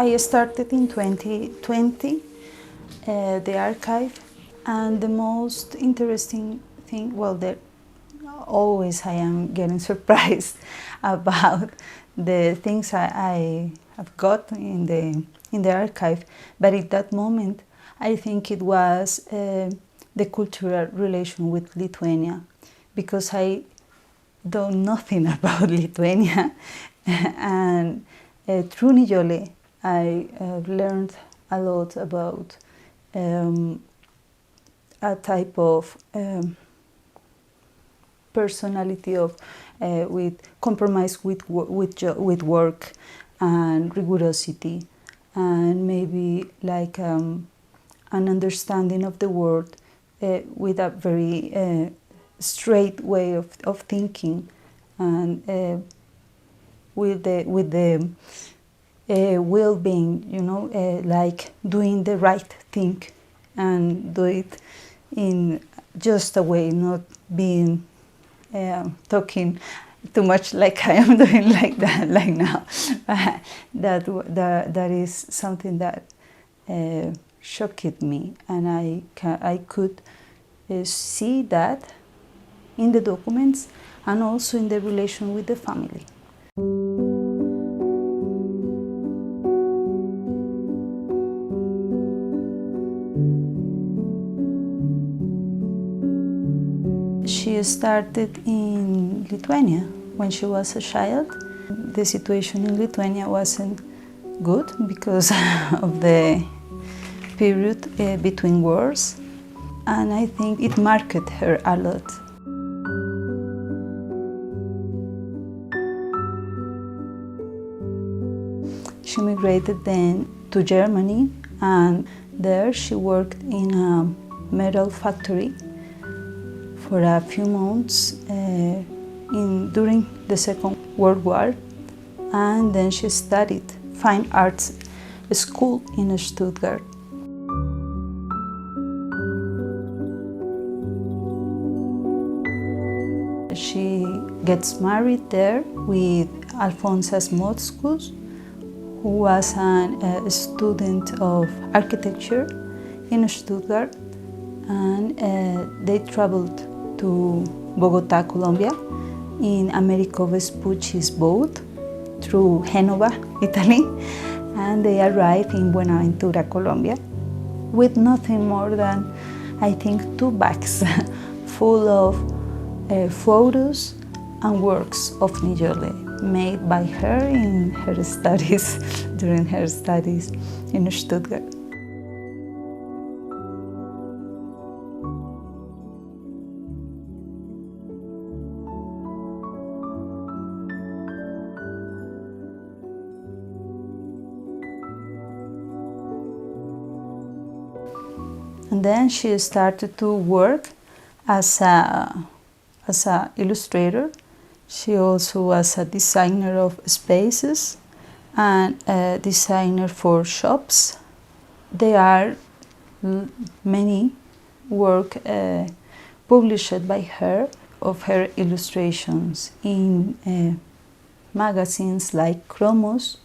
I started in 2020 the archive, and the most interesting thing, well, there always I am getting surprised about the things I have got in the archive, but at that moment I think it was the cultural relation with Lithuania, because I know nothing about Lithuania, and through Nijolė I learned a lot about a type of personality of with compromise with work and rigorosity, and maybe like an understanding of the world with a very straight way of thinking, and with the well-being, you know, like doing the right thing and do it in just a way, not being talking too much like I am doing like that, like now. that is something that shocked me, and I could see that in the documents and also in the relation with the family. She started in Lithuania when she was a child. The situation in Lithuania wasn't good because of the period between wars, and I think it marked her a lot. She migrated then to Germany, and there she worked in a metal factory for a few months during the Second World War, and then she studied fine arts school in Stuttgart. She gets married there with Alfonsas Mockus, who was a student of architecture in Stuttgart, and they traveled to Bogota, Colombia, in Americo Vespucci's boat through Genova, Italy, and they arrived in Buenaventura, Colombia, with nothing more than, I think, 2 bags full of photos and works of Nijolė made by her in her studies, during her studies in Stuttgart. And then she started to work as a illustrator. She also was a designer of spaces and a designer for shops. There are many work published by her of her illustrations in magazines like Cromos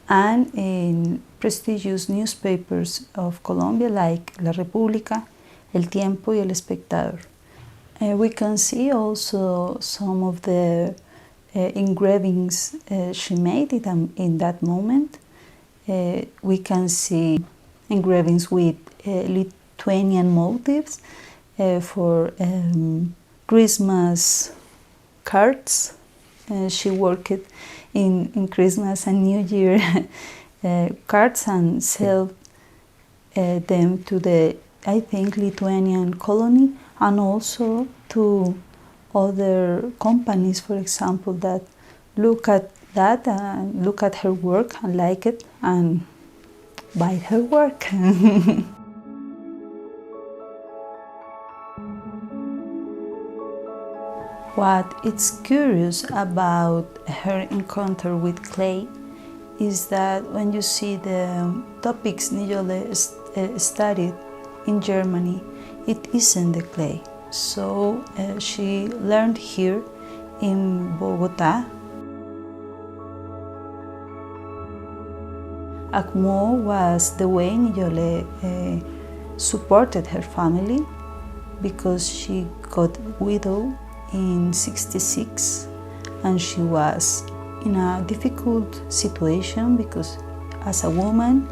and in prestigious newspapers of Colombia like La República, El Tiempo y El Espectador. We can see also some of the engravings she made in that moment. We can see engravings with Lithuanian motifs for Christmas cards. She worked in Christmas and New Year cards and sell them to the, I think, Lithuanian colony, and also to other companies, for example, that look at that and look at her work and like it and buy her work. What is curious about her encounter with clay is that when you see the topics Nijolė studied in Germany, it isn't the clay. So she learned here in Bogota ACMO was the way Niyolė supported her family, because she got widowed in '66 and she was in a difficult situation because as a woman,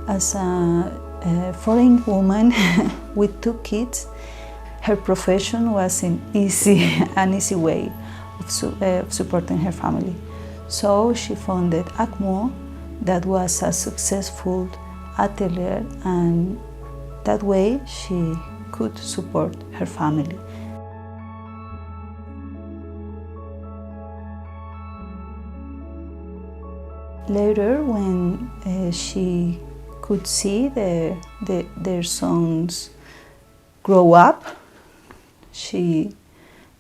as a foreign woman with 2 kids, her profession was an easy way of supporting her family. So she founded ACMO, that was a successful atelier, and that way she could support her family. Later, when she could see their sons grow up, she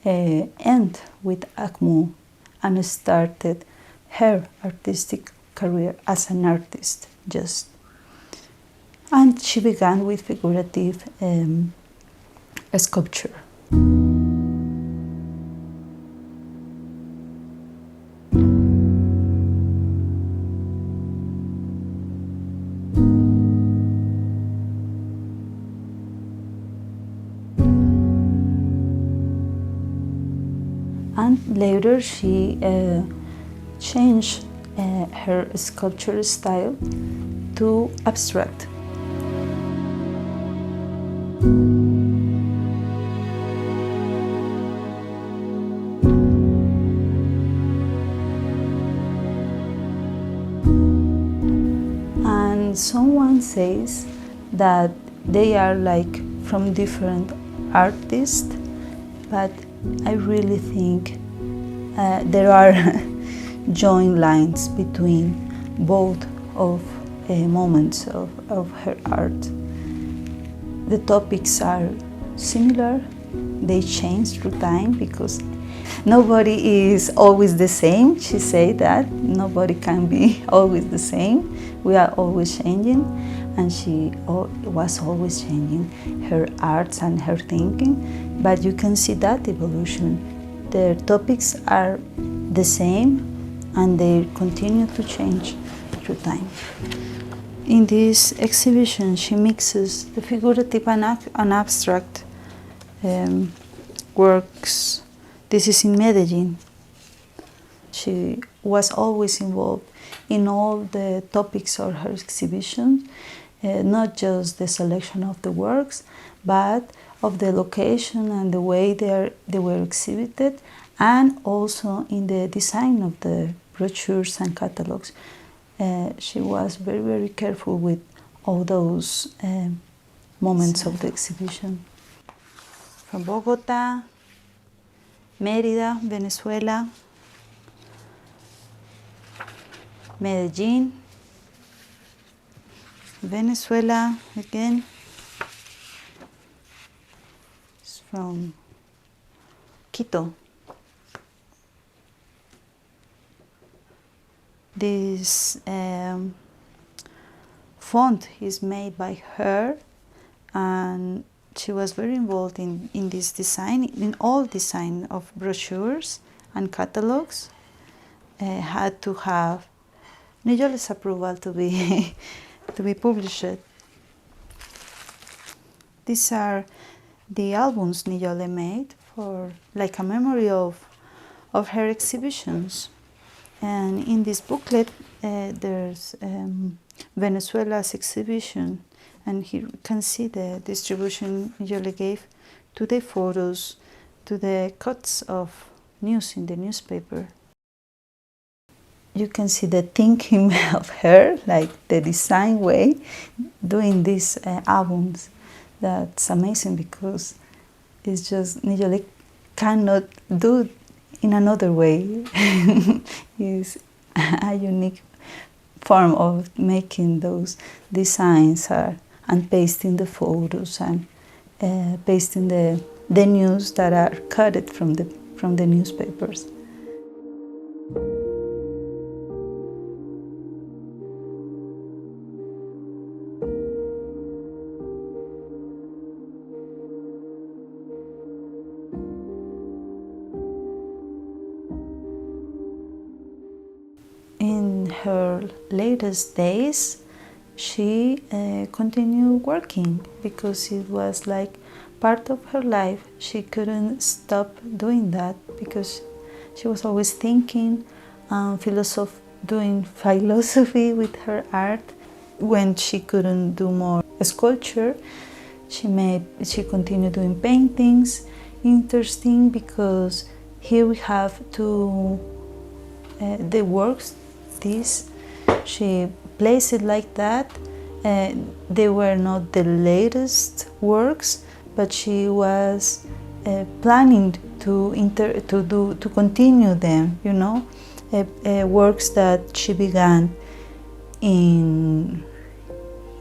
ended with ACMO and started her artistic career as an artist, and she began with figurative sculpture. And later she changed her sculpture style to abstract. And someone says that they are like from different artists, but I really think there are joint lines between both of moments of her art. The topics are similar, they change through time because nobody is always the same. She said that nobody can be always the same. We are always changing, and she was always changing her arts and her thinking, but you can see that evolution. Their topics are the same and they continue to change through time. In this exhibition, she mixes the figurative and abstract works. This is in Medellin. She was always involved in all the topics of her exhibition, not just the selection of the works, but of the location and the way they were exhibited, and also in the design of the brochures and catalogs. She was very, very careful with all those moments of the exhibition. From Bogota, Mérida, Venezuela, Medellin, Venezuela again. It's from Quito. This font is made by her, and she was very involved in this design, in all design of brochures and catalogs. Had to have Nijolė's approval to be to be published. These are the albums Nijolė made for like a memory of her exhibitions. And in this booklet, there's Venezuela's exhibition, and here you can see the distribution Nijolė gave to the photos, to the cuts of news in the newspaper. You can see the thinking of her, like the design way, doing these albums. That's amazing because it's just Nijolė cannot do in another way. It's a unique form of making those designs and pasting the photos and pasting the news that are cut from the newspapers. In her latest days, she continued working because it was like part of her life. She couldn't stop doing that because she was always thinking, doing philosophy with her art. When she couldn't do more sculpture, she continued doing paintings. Interesting because here we have the works. She placed it like that. They were not the latest works, but she was planning to continue them. Works that she began in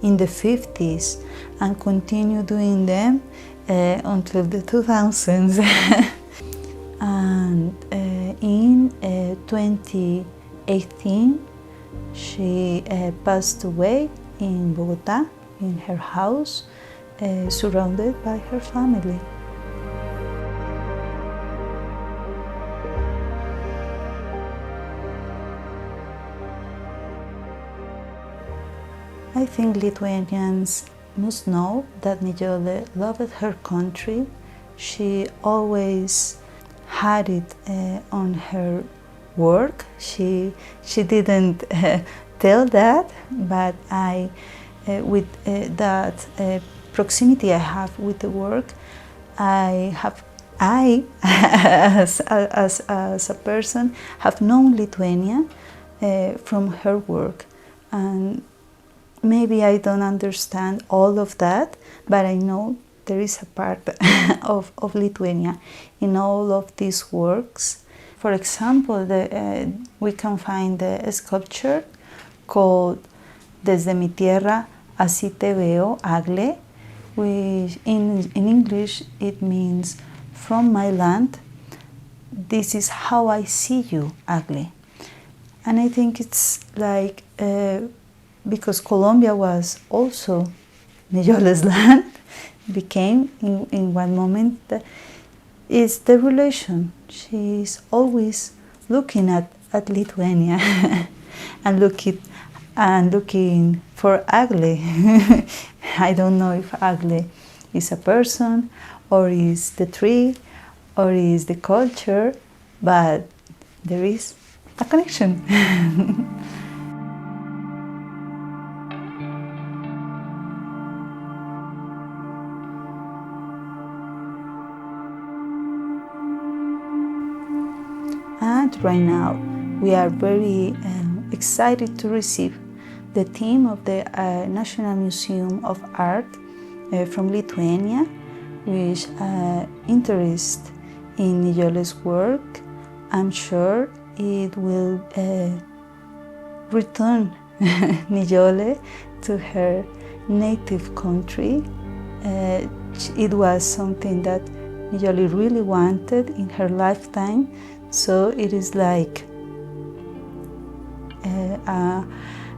the 50s and continue doing them until the 2000s. And in 2018, she passed away in Bogota, in her house, surrounded by her family. I think Lithuanians must know that Nijolė loved her country. She always had it on her work. She didn't tell that, but with that proximity I have with the work, as a person have known Lithuania from her work. And maybe I don't understand all of that, but I know there is a part of Lithuania in all of these works. For example, we can find a sculpture called Desde mi tierra así te veo, Agle, which in English it means from my land, this is how I see you, Agle. And I think it's like, because Colombia was also Nijolė's land, became in one moment, is the relation. She's always looking at Lithuania and looking for Agle. I don't know if Agle is a person or is the tree or is the culture, but there is a connection. And right now, we are very excited to receive the team of the National Museum of Art from Lithuania, which interest in Nijolė's work. I'm sure it will return Nijolė to her native country. It was something that Nijolė really wanted in her lifetime. So it is like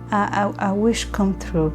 a wish come true.